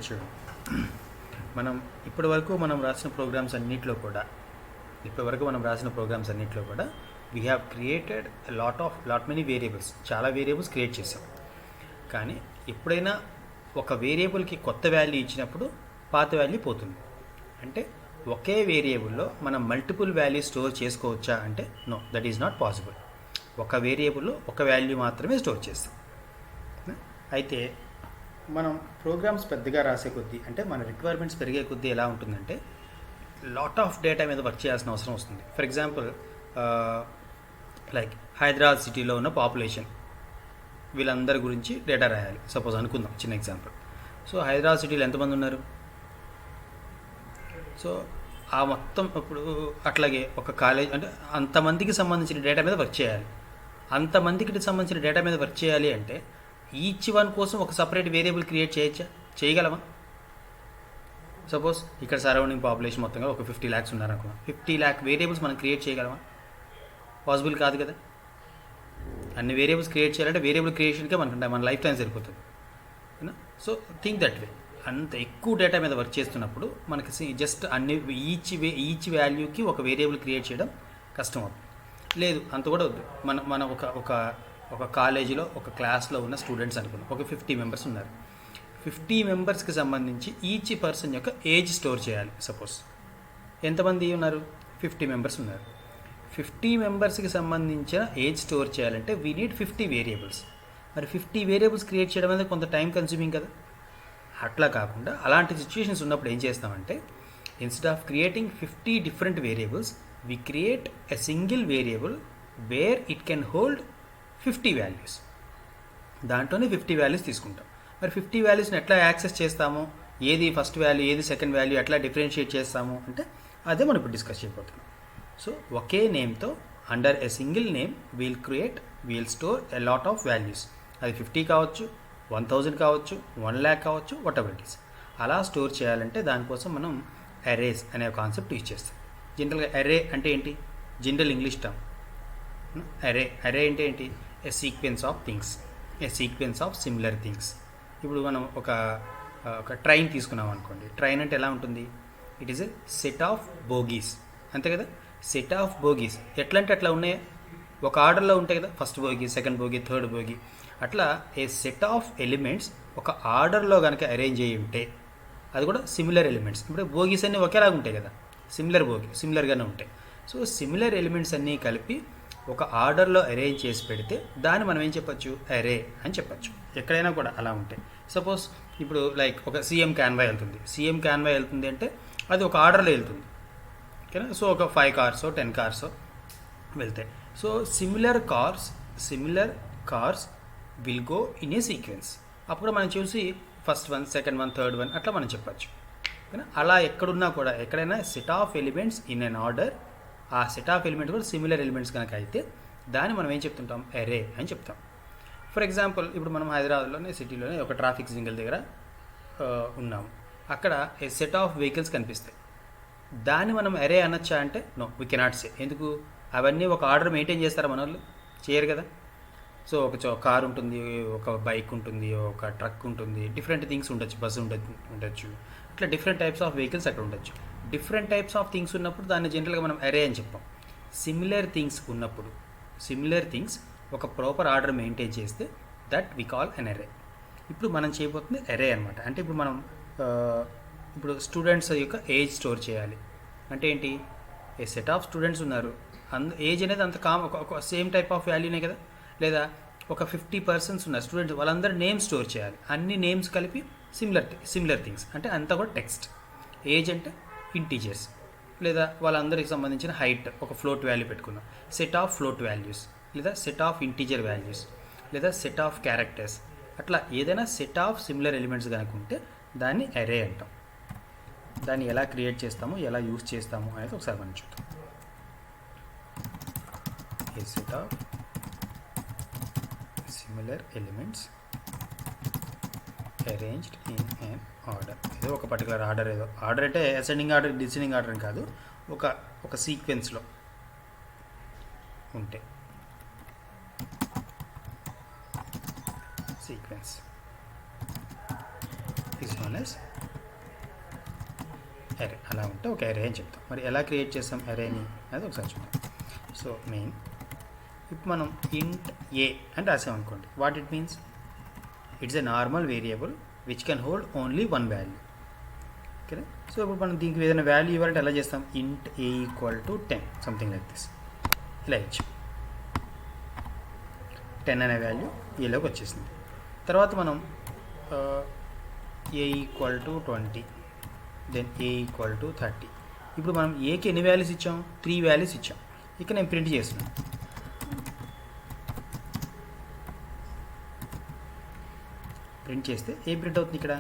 చూడు, మనం ఇప్పటివరకు మనం రాసిన ప్రోగ్రామ్స్ అన్నింటిలో కూడా we have created lot many variables, చాలా వేరియబుల్స్ క్రియేట్ చేసాం. కానీ ఎప్పుడైనా ఒక వేరియబుల్కి కొత్త వాల్యూ ఇచ్చినప్పుడు పాత వాల్యూ పోతుంది. అంటే ఒకే వేరియబుల్లో మనం మల్టిపుల్ వాల్యూ స్టోర్ చేసుకోవచ్చా అంటే no, that is not possible. ఒక వేరియబుల్లో ఒక వాల్యూ మాత్రమే స్టోర్ చేస్తాం. అయితే మనం ప్రోగ్రామ్స్ పెద్దగా రాసే కొద్దీ, అంటే మన రిక్వైర్మెంట్స్ పెరిగే కొద్దీ ఎలా ఉంటుందంటే లాట్ ఆఫ్ డేటా మీద వర్క్ చేయాల్సిన అవసరం వస్తుంది. ఫర్ ఎగ్జాంపుల్ లైక్ హైదరాబాద్ సిటీలో ఉన్న పాపులేషన్, వీళ్ళందరి గురించి డేటా రాయాలి సపోజ్ అనుకుందాం, చిన్న ఎగ్జాంపుల్. సో హైదరాబాద్ సిటీలో ఎంతమంది ఉన్నారు? సో ఆ మొత్తం ఇప్పుడు అట్లాగే ఒక కాలేజ్ అంటే అంతమందికి సంబంధించిన డేటా మీద వర్క్ చేయాలి. అంతమందికి సంబంధించిన డేటా మీద వర్క్ చేయాలి అంటే ఈచ్ వన్ కోసం ఒక సపరేట్ వేరియబుల్ క్రియేట్ చేయగలమా? సపోజ్ ఇక్కడ సరౌండింగ్ పాపులేషన్ మొత్తంగా ఒక 50 lakhs ఉన్నారనుకున్నాం. 50 lakh వేరియబుల్స్ మనం క్రియేట్ చేయగలమా? పాసిబుల్ కాదు కదా. అన్ని వేరియబుల్స్ క్రియేట్ చేయాలంటే వేరియబుల్ క్రియేషన్కే మన లైఫ్ టైం సరిపోతుంది. So think that way. అంత ఎక్కువ డేటా మీద వర్క్ చేస్తున్నప్పుడు మనకి జస్ట్ ఈచ్ వాల్యూకి ఒక వేరియబుల్ క్రియేట్ చేయడం కష్టం అవుతుంది. లేదు, అంత కూడా వద్దు. మన ఒక కాలేజీలో ఒక క్లాస్లో ఉన్న స్టూడెంట్స్ అనుకున్నాం, ఒక 50 members ఉన్నారు. 50 membersకి సంబంధించి ఈచ్ పర్సన్ యొక్క ఏజ్ స్టోర్ చేయాలి. సపోజ్ ఎంతమంది ఉన్నారు? 50 members ఉన్నారు. 50 membersకి సంబంధించిన ఏజ్ స్టోర్ చేయాలంటే వీ నీడ్ 50 వేరియబుల్స్. మరి 50 వేరియబుల్స్ క్రియేట్ చేయడం అనేది కొంత టైం కన్స్యూమింగ్ కదా. అట్లా కాకుండా అలాంటి సిచ్యువేషన్స్ ఉన్నప్పుడు ఏం చేస్తామంటే instead of creating 50 different variables, we create a single variable where it can hold 50 values. దాంట్లోనే 50 values తీసుకుంటాం. మరి 50 valuesని ఎట్లా యాక్సెస్ చేస్తాము, ఏది ఫస్ట్ వాల్యూ ఏది సెకండ్ వాల్యూ ఎట్లా డిఫరెన్షియేట్ చేస్తాము అంటే అదే మనం ఇప్పుడు డిస్కస్ చేయబోతున్నాం. సో ఒకే నేమ్తో under a single name we'll store a lot of values. అది 50 కావచ్చు, 1000 కావచ్చు, 1 lakh కావచ్చు, వాట్ ఎవర్ ఇట్ ఈస్. అలా స్టోర్ చేయాలంటే దానికోసం మనం అరేస్ అనే కాన్సెప్ట్ యూజ్ చేస్తాం. జనరల్గా అరే అంటే ఏంటి? General English term. అరే అంటే ఏంటి? ఎ sequence of things, a sequence of similar things. ఇప్పుడు మనం ఒక ట్రైన్ తీసుకున్నాం అనుకోండి. ట్రైన్ అంటే ఎలా ఉంటుంది? It is a set of bogies, అంతే కదా. సెట్ ఆఫ్ బోగీస్ ఎట్లా అంటే అట్లా ఉన్నాయా? ఒక ఆర్డర్లో ఉంటాయి కదా, first bogie, second bogie, third bogie. అట్లా ఏ సెట్ ఆఫ్ ఎలిమెంట్స్ ఒక ఆర్డర్లో కనుక అరేంజ్ అయ్యి ఉంటే అది కూడా సిమిలర్ ఎలిమెంట్స్. ఇప్పుడు బోగీస్ అన్నీ ఒకేలాగా ఉంటాయి కదా, సిమిలర్గానే ఉంటాయి. సో సిమిలర్ ఎలిమెంట్స్ అన్నీ కలిపి ఒక ఆర్డర్లో అరేంజ్ చేసి పెడితే దాన్ని మనం ఏం చెప్పచ్చు? అరే అని చెప్పచ్చు. ఎక్కడైనా కూడా అలా ఉంటాయి. సపోజ్ ఇప్పుడు లైక్ ఒక సీఎం క్యాన్వా వెళ్తుంది అంటే అది ఒక ఆర్డర్లో వెళ్తుంది, ఓకేనా. సో ఒక 5 cars 10 cars వెళ్తాయి. So similar cars will go in a sequence. అప్పుడు మనం చూసి first one, second one, third one అట్లా మనం చెప్పచ్చు. అలా ఎక్కడున్నా కూడా ఎక్కడైనా set of elements in an order, ఆ సెట్ ఆఫ్ ఎలిమెంట్స్ కూడా సిమిలర్ ఎలిమెంట్స్ కనుక అయితే దాన్ని మనం ఏం చెప్తుంటాం? అరే అని చెప్తాం. ఫర్ ఎగ్జాంపుల్ ఇప్పుడు మనం హైదరాబాద్లోనే సిటీలోనే ఒక ట్రాఫిక్ సిగ్నల్ దగ్గర ఉన్నాము. అక్కడ ఏ సెట్ ఆఫ్ వెహికల్స్ కనిపిస్తాయి. దాన్ని మనం అరే అనొచ్చా అంటే నో, వీ కెనాట్ సే. ఎందుకు? అవన్నీ ఒక ఆర్డర్ మెయింటైన్ చేస్తారా మన వాళ్ళు? చేయరు కదా. సో ఒక కార్ ఉంటుంది, ఒక బైక్ ఉంటుంది, ఒక ట్రక్ ఉంటుంది, డిఫరెంట్ థింగ్స్ ఉండొచ్చు, బస్సు ఉండొచ్చు, ఇట్లా డిఫరెంట్ టైప్స్ ఆఫ్ వెహికల్స్ అక్కడ ఉండొచ్చు. డిఫరెంట్ టైప్స్ ఆఫ్ థింగ్స్ ఉన్నప్పుడు దాన్ని జనరల్గా మనం అరే అని చెప్పాం. సిమిలర్ థింగ్స్ ఒక ప్రాపర్ ఆర్డర్ మెయింటైన్ చేస్తే దట్ వి కాల్ అన్ అరే. ఇప్పుడు మనం చేయబోతుంది అరే అనమాట. అంటే ఇప్పుడు మనం ఇప్పుడు స్టూడెంట్స్ యొక్క ఏజ్ స్టోర్ చేయాలి అంటే ఏంటి? ఏ సెట్ ఆఫ్ స్టూడెంట్స్ ఉన్నారు, ఏజ్ అనేది అంత ఒక సేమ్ టైప్ ఆఫ్ వాల్యూనే కదా. లేదా ఒక 50 persons ఉన్నారు స్టూడెంట్స్, వాళ్ళందరూ నేమ్స్ స్టోర్ చేయాలి. అన్ని నేమ్స్ కలిపి సిమిలర్ థింగ్స్ అంటే అంతా కూడా టెక్స్ట్. ఏజ్ అంటే ఇంటీజర్స్, లేదా వాళ్ళందరికి సంబంధించిన హైట్ ఒక ఫ్లోట్ వాల్యూ పెట్టుకుందాం, సెట్ ఆఫ్ ఫ్లోట్ వాల్యూస్, లేదా సెట్ ఆఫ్ ఇంటీజర్ వాల్యూస్, లేదా సెట్ ఆఫ్ క్యారెక్టర్స్. అట్లా ఏదైనా సెట్ ఆఫ్ సిమిలర్ ఎలిమెంట్స్ కనుకుంటే దాన్ని అరే అంటాం. దాన్ని ఎలా క్రియేట్ చేస్తామో, ఎలా యూజ్ చేస్తామో అనేది ఒకసారి మనం చూద్దాం. A set of similar elements arranged in an order. ఏదో ఒక పర్టికులర్ ఆర్డర్, ఏదో ఆర్డర్ అంటే అసెండింగ్ ఆర్డర్, డిసెండింగ్ ఆర్డర్ అని కాదు, ఒక సీక్వెన్స్లో ఉంటే ఈజ్ నోన్ యాజ్ అరే. అలా ఉంటే ఒక అరే అని చెప్తాం. మరి ఎలా క్రియేట్ చేస్తాం అరేని అది ఒకసారి చూద్దాం. సో మెయిన్ ఇప్పుడు మనం ఇంట్ ఏ అని రాసామనుకోండి, what it means it's a normal variable which can hold only one value. ఓకేనా. సో ఇప్పుడు మనం దీనికి ఏదైనా వాల్యూ ఇవ్వాలంటే ఎలా చేస్తాం, int a equal to 10 something like this. ఇలా ఇచ్చాం, 10 అనే వాల్యూ ఏలోకి వచ్చేసింది. తర్వాత మనం a equal to 20, then a equal to 30. ఇప్పుడు మనం ఏకి ఎన్ని వాల్యూస్ ఇచ్చాం, 3 వాల్యూస్ ఇచ్చాం. ఇక నేను ప్రింట్ చేస్తున్నాను. ప్రింట్ చేస్తే ఏం ప్రింట్ అవుతుంది ఇక్కడ,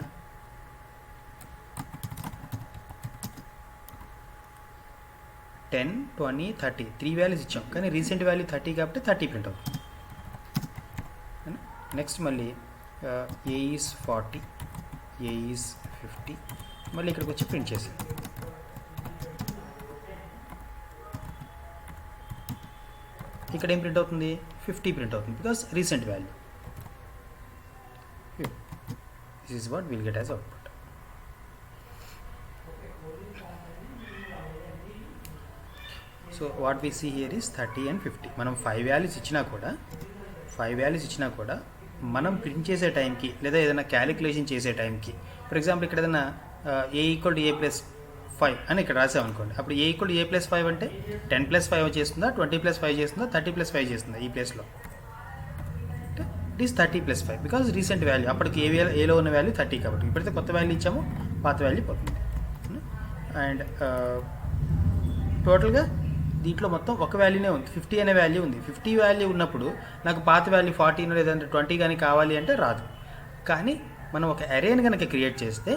10, 20, 30 3 వాల్యూస్ ఇచ్చాం. కానీ రీసెంట్ వాల్యూ 30 కాబట్టి 30 ప్రింట్ అవుతుంది. నెక్స్ట్ మళ్ళీ ఏ ఈజ్ 40, ఏ ఈజ్ 50, మళ్ళీ ఇక్కడికి వచ్చి ప్రింట్ చేసాం. ఇక్కడ ఏం ప్రింట్ అవుతుంది, 50 ప్రింట్ అవుతుంది because recent value. This is what will get as output. So what we see here is 30 and 50. మనం 5 వాల్యూస్ ఇచ్చినా కూడా మనం ప్రింట్ చేసే టైంకి లేదా ఏదైనా క్యాలిక్యులేషన్ చేసే టైంకి, ఫర్ ఎగ్జాంపుల్ ఇక్కడ ఏదైనా ఏ ఈక్వల్ టు ఏ ప్లస్ 5 అని ఇక్కడ రాసామనుకోండి, అప్పుడు ఏ ఈక్వల్ టు ఏ ప్లస్ 5 అంటే 10 ప్లస్ 5 చేస్తుందా, 20 ప్లస్ 5 చేస్తుందా, 30 ప్లస్ 5 చేస్తుందా. ఈ ప్లేస్లో it is 30 plus 5 because recent value. అప్పటికి ఏలో ఉన్న వాల్యూ 30 కాబట్టి ఇప్పుడైతే కొత్త వాల్యూ ఇచ్చాము, పాత వాల్యూ పోతుంది. అండ్ టోటల్గా దీంట్లో మొత్తం ఒక వాల్యూనే ఉంది, 50 అనే వాల్యూ ఉంది. 50 వాల్యూ ఉన్నప్పుడు నాకు పాత వాల్యూ 40 లేదంటే 20 కానీ కావాలి అంటే రాదు. కానీ మనం ఒక అరేని కనుక క్రియేట్ చేస్తే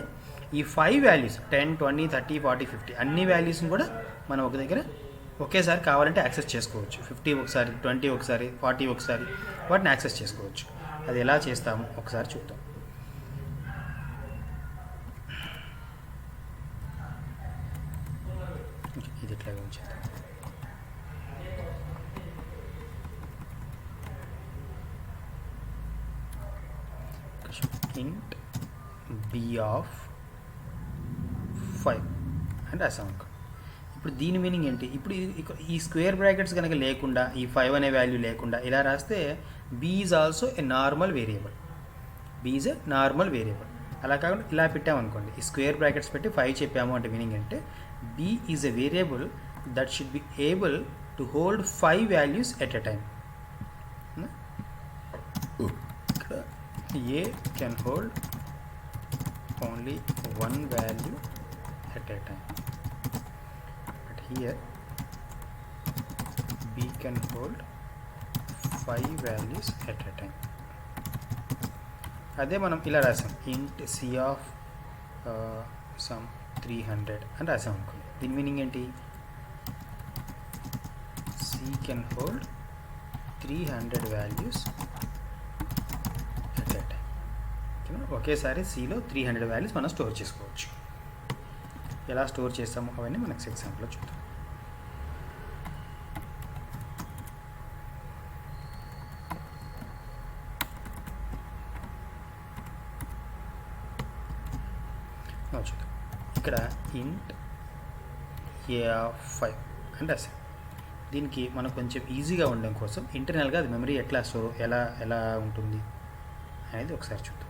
ఈ 5 వాల్యూస్ 10, 20, 30, 40, 50 అన్ని వాల్యూస్ని కూడా మనం ఒక దగ్గర ఒకేసారి కావాలంటే యాక్సెస్ చేసుకోవచ్చు. 50 ఒకసారి, 20 ఒకసారి, 40 ఒకసారి వాటిని యాక్సెస్ చేసుకోవచ్చు. అది ఎలా చేస్తాము ఒకసారి చూద్దాం. ఇది ఇట్లాగే ఉంచేద్దాం. int b of 5 అని రాసాం. ఇప్పుడు దీని మీనింగ్ ఏంటి, ఇప్పుడు ఈ స్క్వేర్ బ్రాకెట్స్ కనుక లేకుండా, ఈ 5 అనే వాల్యూ లేకుండా ఇలా రాస్తే b is also a normal variable. b is a normal variable. అలా కాకుండా ఇలా పెట్టామనుకోండి, ఈ స్క్వేర్ బ్రాకెట్స్ పెట్టి 5 చెప్పాము అంటే మీనింగ్ అంటే b is a variable that should be able to hold 5 values at a time. ఇక్కడ a can hold only one value at a time, but here b can hold 5 values at a time. అదే మనం ఇలా రాసాం, int c of some 300 అని రాసాం అనుకోండి. దీని meaning ఏంటి, c can hold 300 values at a time. ఒకేసారి సిలో 300 వాల్యూస్ మనం స్టోర్ చేసుకోవచ్చు. ఎలా స్టోర్ చేస్తామో అవన్నీ మనకు ఎగ్జాంపుల్లో చూద్దాం. చూద్దాం. ఇక్కడ ఇంట్ a5 అని రాసాం. దీనికి మనకు కొంచెం ఈజీగా ఉండడం కోసం ఇంటర్నల్గా అది మెమరీ ఎట్లా స్టోర్ ఎలా ఉంటుంది అనేది ఒకసారి చూద్దాం.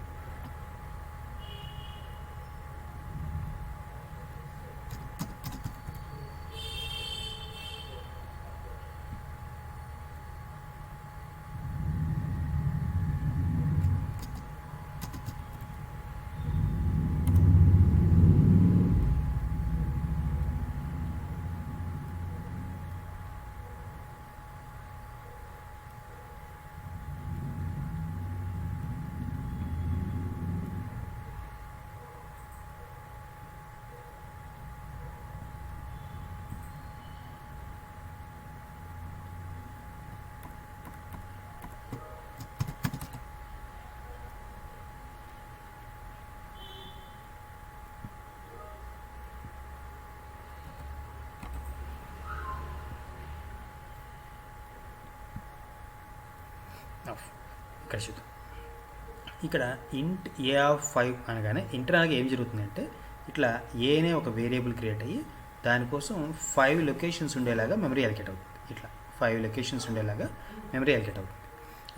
ఇక్కడ చూద్దాం. ఇక్కడ ఇంట్ ఏ ఆఫ్ 5 అనగానే ఇంటర్నల్గా ఏం జరుగుతుందంటే ఇట్లా ఏ అనే ఒక వేరియబుల్ క్రియేట్ అయ్యి దానికోసం 5 లొకేషన్స్ ఉండేలాగా మెమరీ అలకేట్ అవుతుంది. ఇట్లా 5 లొకేషన్స్ ఉండేలాగా మెమరీ అలకేట్ అవుతుంది.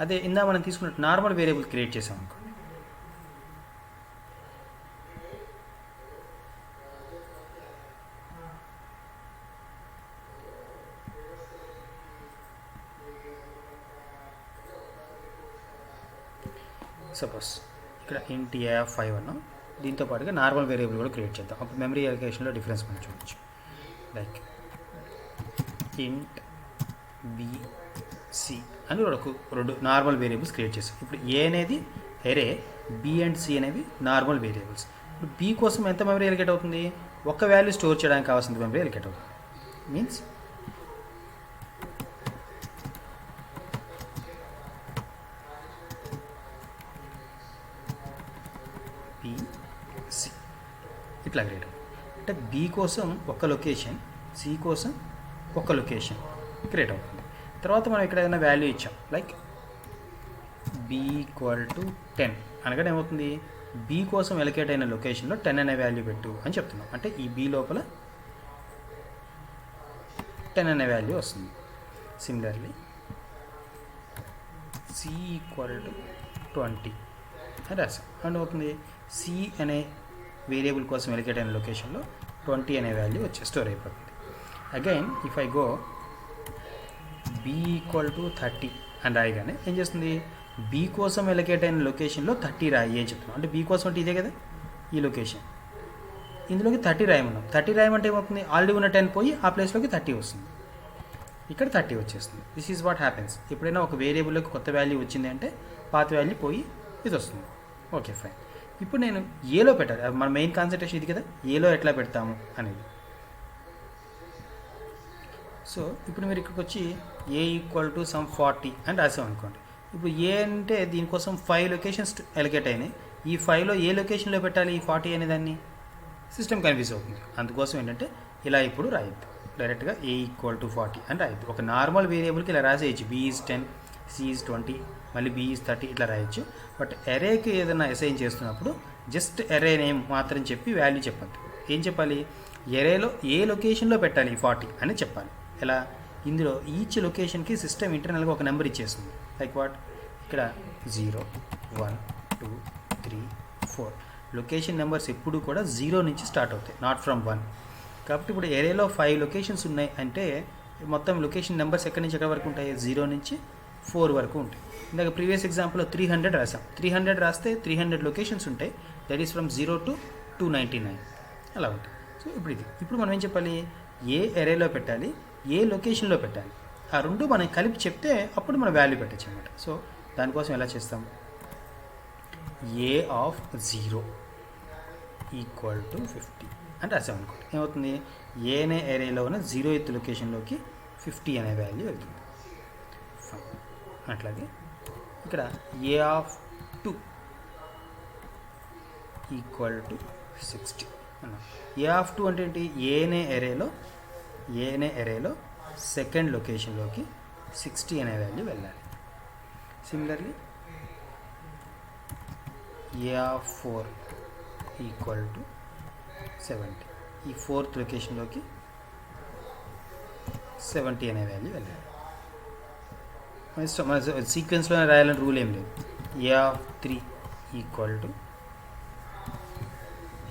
అదే ఇందా మనం తీసుకున్నట్టు నార్మల్ వేరియబుల్ క్రియేట్ చేసాం అనుకోండి, సపోజ్ ఇక్కడ ఇంట్ ఏ ఆఫ్ 5 అన్నాం, దీంతో పాటుగా నార్మల్ వేరియబుల్ కూడా క్రియేట్ చేద్దాం. అప్పుడు మెమరీ అలొకేషన్లో డిఫరెన్స్ మనం చూడవచ్చు. లైక్ ఇంట్ బిసి అని రెండు నార్మల్ వేరియబుల్స్ క్రియేట్ చేస్తాం. ఇప్పుడు ఏ అనేది ఎరే, బి అండ్ సి అనేవి నార్మల్ వేరియబుల్స్. ఇప్పుడు బి కోసం ఎంత మెమరీ అలొకేట్ అవుతుంది? ఒక వాల్యూ స్టోర్ చేయడానికి కావాల్సిన మెమరీ అలొకేట్ అవుతుంది. మీన్స్ బిసి ఇట్లా క్రియేట్ అవుతుంది. అంటే బి కోసం ఒక లొకేషన్, సి కోసం ఒక లొకేషన్ క్రియేట్ అవుతుంది. తర్వాత మనం ఇక్కడ ఏదైనా వాల్యూ ఇచ్చాం, లైక్ బి ఈక్వల్ టు 10 అనగానే ఏమవుతుంది? బి కోసం ఎలకేట్ అయిన లొకేషన్లో 10 అనే వాల్యూ పెట్టు అని చెప్తున్నాం. అంటే ఈ బి లోపల 10 అనే వాల్యూ వస్తుంది. సిమిలర్లీ సి ఈక్వల్ టు 20 అని రాసాం. అండ్ అవుతుంది సి అనే వేరియబుల్ కోసం ఎలకేట్ అయిన లొకేషన్లో 20 అనే వాల్యూ వచ్చి స్టోర్ అయిపోతుంది. Again if I go b equal to 30 అని రాయగానే ఏం చేస్తుంది? బి కోసం ఎలకేట్ అయిన లొకేషన్లో 30 రాయి అని చెప్తున్నాం. అంటే బి కోసం అంటే ఇదే కదా ఈ లొకేషన్, ఇందులోకి 30 రాయమన్నాం. 30 రాయమంటే ఏమవుతుంది? ఆల్రెడీ ఉన్న 10 పోయి ఆ ప్లేస్లోకి 30 వస్తుంది. ఇక్కడ 30 వచ్చేస్తుంది. This is what happens. ఎప్పుడైనా ఒక వేరియబుల్లోకి కొత్త వాల్యూ వచ్చింది అంటే పాత వాల్యూ పోయి ఇది వస్తుంది. Okay fine. ఇప్పుడు నేను ఏలో పెట్టాలి. మన మెయిన్ కాన్సన్ట్రేషన్ ఇది కదా, ఏలో ఎట్లా పెడతాము అనేది. సో ఇప్పుడు మీరు ఇక్కడికి వచ్చి ఏ ఈక్వల్ టు సమ్ 40 అని రాసాం అనుకోండి. ఇప్పుడు ఏ అంటే దీనికోసం 5 లొకేషన్స్ ఎలకేట్ అయినాయి. ఈ 5లో ఏ లొకేషన్లో పెట్టాలి ఈ 40 అనే దాన్ని? సిస్టమ్ కన్ఫ్యూజ్ అవుతుంది. అందుకోసం ఏంటంటే ఇలా ఇప్పుడు రాయద్దు, డైరెక్ట్గా ఏ ఈక్వల్ టు 40 అని రాయద్దు. ఒక నార్మల్ వేరియబుల్కి ఇలా రాసేయచ్చు, బి ఈజ్ 10, సి ఈజ్ 20, మళ్ళీ బి ఈజ్ 30 ఇట్లా రాయొచ్చు. బట్ ఎరేకి ఏదైనా అసైన్ చేస్తున్నప్పుడు జస్ట్ ఎరే నేమ్ మాత్రం చెప్పి వాల్యూ చెప్పద్దు. ఏం చెప్పాలి? ఎరేలో ఏ లొకేషన్లో పెట్టాలి ఈ 40 అని చెప్పాలి. ఎలా? ఇందులో ఈచ్ లొకేషన్కి సిస్టమ్ ఇంటర్నల్గా ఒక నెంబర్ ఇచ్చేస్తుంది. Like what? ఇక్కడ 0, 1, 2, 3, 4 లొకేషన్ నెంబర్స్ ఎప్పుడు కూడా 0 నుంచి స్టార్ట్ అవుతాయి, నాట్ ఫ్రమ్ 1. కాబట్టి ఇప్పుడు ఏరియాలో 5 లొకేషన్స్ ఉన్నాయి అంటే మొత్తం లొకేషన్ నెంబర్స్ ఎక్కడి నుంచి ఎక్కడి వరకు ఉంటాయి? 0 నుంచి 4 వరకు ఉంటాయి. ఇందాక ప్రీవియస్ ఎగ్జాంపుల్లో 300 రాసాం. 300 రాస్తే 300 లొకేషన్స్ ఉంటాయి. దట్ ఈస్ ఫ్రమ్ 0 to 299 అలా ఉంటాయి. సో ఇప్పుడు మనం ఏం చెప్పాలి? ఏ ఎరేలో పెట్టాలి, ఏ లొకేషన్లో పెట్టాలి, ఆ రెండు మనం కలిపి చెప్తే అప్పుడు మనం వాల్యూ పెట్టచ్చు అనమాట. సో దానికోసం ఎలా చేస్తాం? ఏ ఆఫ్ 0 ఈక్వల్ టు 50 అని రాసాం అనుకోండి. ఏమవుతుంది? ఏ అనే ఏరియాలో ఉన్న 0th లొకేషన్లోకి 50 అనే వాల్యూ వెళ్తుంది. అట్లాగే ఇక్కడ ఏ ఆఫ్ 2 ఈక్వల్ టు 60 అన్నా. ఏ ఆఫ్ 2 అంటే ఏంటి? ఏ అనే ఎరేలో సెకండ్ లొకేషన్లోకి 60 అనే వాల్యూ వెళ్ళాలి. Similarly A of 4 equal to 70 ఈ 4th లొకేషన్లోకి 70 అనే వాల్యూ వెళ్ళాలి. మన సీక్వెన్స్లో రాయాలని రూల్ ఏం లేదు. A of 3 equal to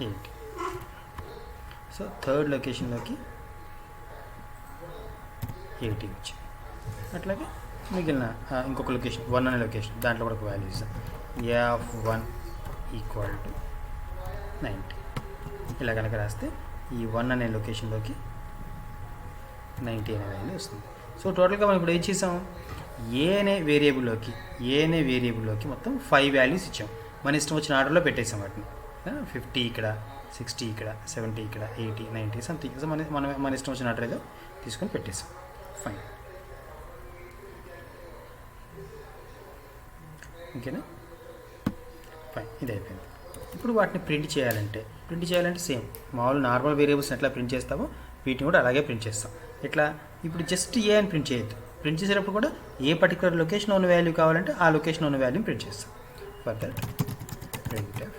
80 so 3rd లొకేషన్లోకి 80 వచ్చింది. అట్లాగే మిగిలిన ఇంకొక లొకేషన్ 1 అనే లొకేషన్, దాంట్లో కూడా ఒక వాల్యూ ఇస్తాం. ఏ ఆఫ్ 1 ఈక్వల్ టు 90 ఇలా కనుక రాస్తే ఈ 1 అనే లొకేషన్లోకి 90 అనే వాల్యూ వస్తుంది. సో టోటల్గా మనం ఇప్పుడు ఏం చేసాం? ఏ అనే వేరియబుల్లోకి మొత్తం 5 వాల్యూస్ ఇచ్చాం. మన ఇష్టం వచ్చిన ఆర్డర్లో పెట్టేసాం వాటిని. 50 ఇక్కడ, 60 ఇక్కడ, 70 ఇక్కడ, 80, 90 సంథింగ్. సో మన ఇష్టం వచ్చిన ఆర్డర్ ఏదో తీసుకొని పెట్టేసాం. ఫైన్, ఓకేనా? ఫైన్, ఇది అయిపోయింది. ఇప్పుడు వాటిని ప్రింట్ చేయాలంటే సేమ్ మామూలు నార్మల్ వేరియబుల్స్ ఎట్లా ప్రింట్ చేస్తామో వీటిని కూడా అలాగే ప్రింట్ చేస్తాం. ఎట్లా? ఇప్పుడు జస్ట్ ఏ అని ప్రింట్ చేయొద్దు. ప్రింట్ చేసేటప్పుడు కూడా ఏ పర్టికులర్ లొకేషన్ ఉన్న వాల్యూ కావాలంటే ఆ లొకేషన్ ఉన్న వాల్యూని ప్రింట్ చేస్తాం. ఫర్ దట్ printf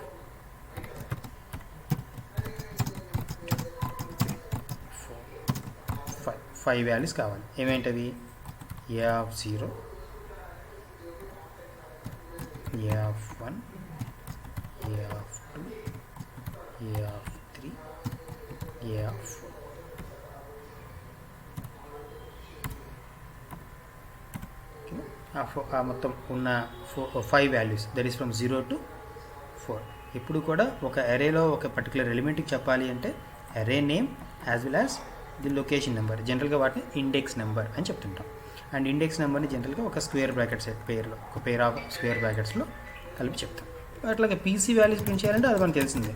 5 వాల్యూస్ కావాలి. ఏమేంటవి? a of 0, a of 1, a of 2, a of 3, a of 4. ఆ మొత్తం ఉన్న 5 values, that is from 0 to 4. ఇప్పుడు కూడా ఒక అరేలో ఒక పర్టికులర్ ఎలిమెంట్కి చెప్పాలి అంటే అరే name as well as the location number, జనరల్గా వాటిని ఇండెక్స్ నెంబర్ అని చెప్తుంటాం. అండ్ ఇండెక్స్ నెంబర్ని జనరల్గా ఒక స్క్వేర్ బ్రాకెట్స్ ఒక పేర్ ఆఫ్ స్క్వేర్ బ్రాకెట్స్లో కలిపి చెప్తాం. అట్లాగే పీసీ వాల్యూస్ ప్రింట్ చేయాలంటే అది మనకు తెలిసిందే.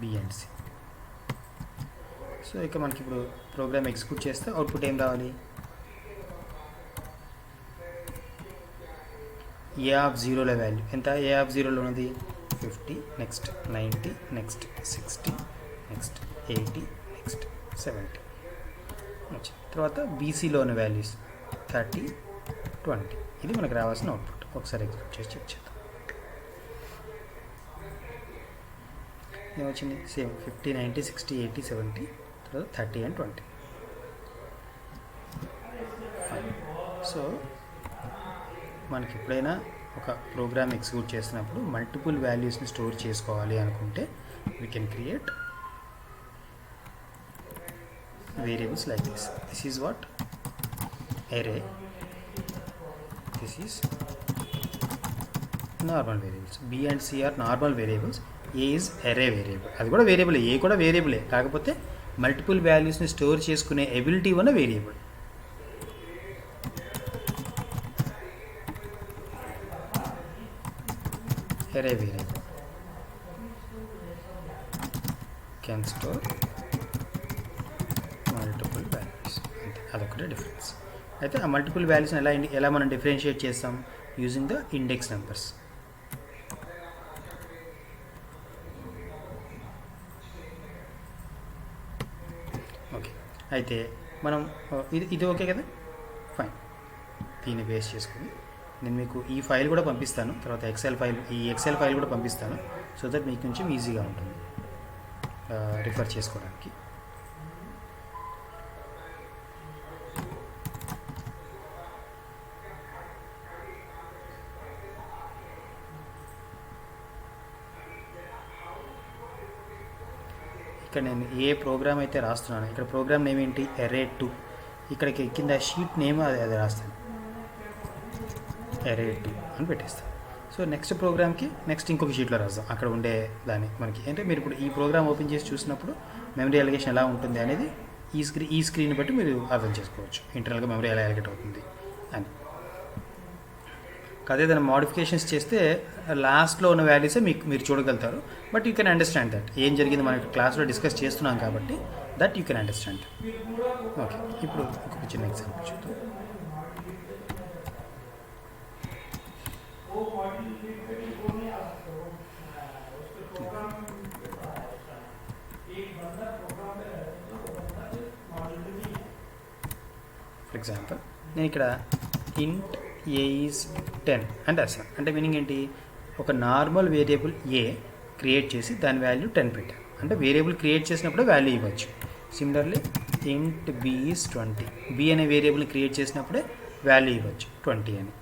బిఎన్సి. సో ఇక మనకి ఇప్పుడు ప్రోగ్రామ్ ఎగ్జిక్యూట్ చేస్తే అవుట్పుట్ ఏం రావాలి? ఏ ఆఫ్ 0లో వాల్యూ ఎంత? ఏ ఆఫ్ 0లో ఉన్నది 50, నెక్స్ట్ 90, నెక్స్ట్ 60, నెక్స్ట్ 80, నెక్స్ట్ 70. తర్వాత బీసీలో ఉన్న వాల్యూస్ 30, 20. ఇది మనకు రావాల్సిన అవుట్పుట్. ఒకసారి ఎగ్జిక్యూట్ చేసి చెక్ చేద్దాం. ఏమొచ్చింది? సేమ్ 50, 90, 60, 80, 70, తర్వాత 30 and 20. సో మనకి ఎప్పుడైనా ఒక ప్రోగ్రామ్ ఎగ్జిక్యూట్ చేస్తున్నప్పుడు మల్టిపుల్ వాల్యూస్ని స్టోర్ చేసుకోవాలి అనుకుంటే we can create variables like this. This is what array, this is normal variables. B and c are normal variables, a is array variable. అది కూడా వేరియబులే, ఏ కూడా వేరియబులే, కాకపోతే మల్టిపుల్ వాల్యూస్ని స్టోర్ చేసుకునే ఎబిలిటీ ఉన్న variable. array variable can store multiple values. అదొకటే difference. అయితే ఆ మల్టిపుల్ వాల్యూస్ని ఎలా మనం డిఫరెన్షియేట్ చేస్తాం? Using the index numbers. Okay, అయితే మనం ఇది ఓకే కదా, ఫైన్. దీన్ని బేస్ చేసుకుని నేను మీకు ఈ ఫైల్ కూడా పంపిస్తాను, తర్వాత ఈ ఎక్సెల్ ఫైల్ కూడా పంపిస్తాను, సో దట్ మీకు కొంచెం ఈజీగా ఉంటుంది రిఫర్ చేసుకోవడానికి. ఇక్కడ నేను ఏ ప్రోగ్రామ్ అయితే రాస్తున్నాను, ఇక్కడ ప్రోగ్రామ్ నేమ్ ఏంటి? array2. ఇక్కడికి కింద షీట్ నేమ్ అది రాస్తాను, array2 అని పెట్టేస్తాను. సో నెక్స్ట్ ప్రోగ్రామ్కి నెక్స్ట్ ఇంకొక షీట్లో రాద్దాం, అక్కడ ఉండే దాన్ని మనకి. అంటే మీరు ఇప్పుడు ఈ ప్రోగ్రామ్ ఓపెన్ చేసి చూసినప్పుడు మెమరీ అలొకేషన్ ఎలా ఉంటుంది అనేది ఈ స్క్రీన్ బట్టి మీరు అర్థం చేసుకోవచ్చు, ఇంటర్నల్గా మెమరీ ఎలా అలొకేట్ అవుతుంది అని. అదే దాన్ని మోడిఫికేషన్స్ చేస్తే లాస్ట్లో ఉన్న వాల్యూసే మీరు చూడగలుగుతారు. But you can understand that ఏం జరిగింది మనకి క్లాస్లో డిస్కస్ చేస్తున్నాం కాబట్టి that you can understand. Okay, ఇప్పుడు ఇంకొక చిన్న ఎగ్జాంపుల్ చూద్దాం. ఫర్ ఎగ్జాంపుల్ నేను ఇక్కడ int a is 10 అని రాశాను. అంటే మీనింగ్ ఏంటి? ఒక నార్మల్ వేరియబుల్ a క్రియేట్ చేసి దాని వాల్యూ 10 పెట్టాను. అంటే వేరియబుల్ క్రియేట్ చేసినప్పుడే వాల్యూ ఇవ్వచ్చు. Similarly int b is 20, b అనే వేరియబుల్ని క్రియేట్ చేసినప్పుడే వాల్యూ ఇవ్వచ్చు 20 అని.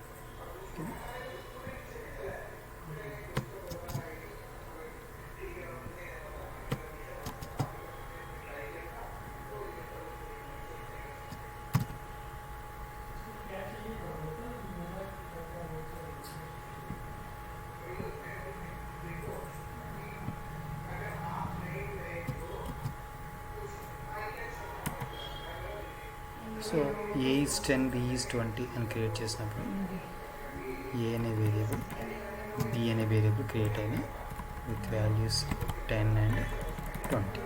So a is 10, b is 20 అని క్రియేట్ చేసినప్పుడు a అనే వేరియబుల్ b అనే వేరియబుల్ క్రియేట్ అయిన with values 10 and 20.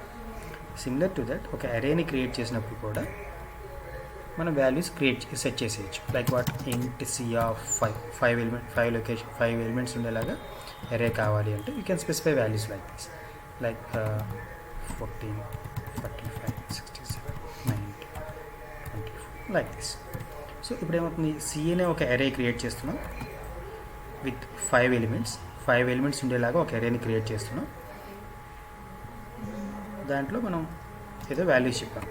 Similar to that ఒక అరేని క్రియేట్ చేసినప్పుడు కూడా మనం వాల్యూస్ సెట్ చేసేయచ్చు. లైక్ వాట్ ఇంట్ సి ఆఫ్ 5 ఎలిమెంట్స్ ఉండేలాగా అరే కావాలి అంటే you can specify values like this, like 14, 45, 67, 90, 24 like this. So ఇప్పుడు ఏమవుతుంది, సి అనే ఒక అరే క్రియేట్ చేస్తున్నాం విత్ 5 ఎలిమెంట్స్ ఉండేలాగా ఒక అరేని క్రియేట్ చేస్తున్నాం. దాంట్లో మనం ఏదో వాల్యూస్ చెప్పాం.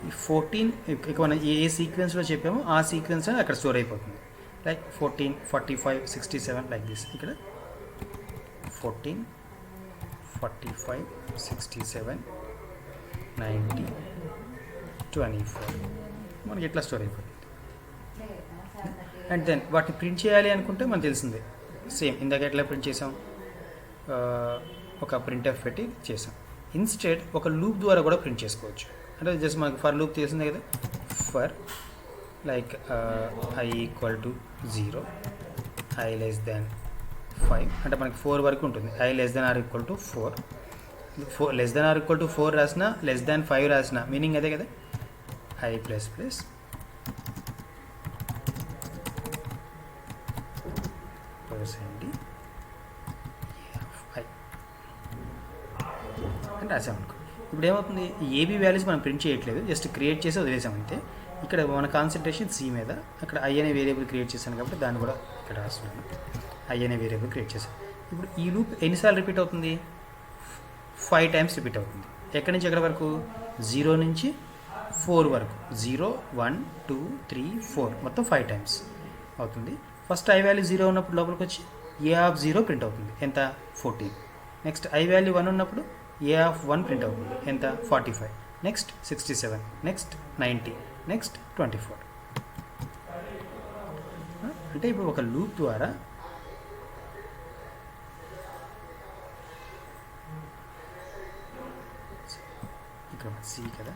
ఈ 14 ఇక మనం ఏ సీక్వెన్స్లో చెప్పామో ఆ సీక్వెన్స్ అక్కడ స్టోర్ అయిపోతుంది. Like 14, 45, 67 like this. ఇక్కడ 14, 45, 67, 90, 24 మనకి ఎట్లా స్టోర్ అయిపోతుంది. అండ్ దెన్ వాటిని ప్రింట్ చేయాలి అనుకుంటే మనకు తెలిసిందే, సేమ్ ఇందాక ఎట్లా ప్రింట్ చేసాం, ఒక ప్రింట్ఎఫ్ పెట్టి చేసాం. ఇన్స్టెడ్ ఒక లూప్ ద్వారా కూడా ప్రింట్ చేసుకోవచ్చు. అంటే జస్ట్ మనకు ఫర్ లూప్ తెలిసిందే కదా, for like i equal to 0, i less than 5 అంటే మనకి 4 వరకు ఉంటుంది. i less than or equal to 4 less than or equal to 4 రాసిన, లెస్ దాన్ 5 రాసిన మీనింగ్ అదే కదా. i plus plus percent i అని రాసామనుకో. ఇప్పుడు ఏమవుతుంది, ఏబీ వాల్యూస్ మనం ప్రింట్ చేయట్లేదు, జస్ట్ క్రియేట్ చేసి వదిలేసాం అంతే. ఇక్కడ మన కాన్సన్ట్రేషన్ సి మీద, అక్కడ ఐ అనే వేరియబుల్ క్రియేట్ చేశాను కాబట్టి దాన్ని కూడా ఇక్కడ రాస్తున్నాను, ఐ అనే వేరియబుల్ క్రియేట్ చేశాను. ఇప్పుడు ఈ లూప్ ఎన్నిసార్లు రిపీట్ అవుతుంది, 5 టైమ్స్ రిపీట్ అవుతుంది. ఎక్కడి నుంచి ఎక్కడి వరకు, 0 నుంచి 4 వరకు, 0, 1, 2, 3, 4 మొత్తం 5 టైమ్స్ అవుతుంది. ఫస్ట్ ఐ వాల్యూ 0 ఉన్నప్పుడు లోపలికి వచ్చి ఏ ఆఫ్ 0 ప్రింట్ అవుతుంది, ఎంత 14. నెక్స్ట్ ఐ వాల్యూ 1 ఉన్నప్పుడు ఏ ఆఫ్ 1 ప్రింట్ అవుతుంది, ఎంత 45. Next 67, next 90, next 24. అంటే ఇప్పుడు ఒక లూప్ ద్వారా ఇక్కడ సి కదా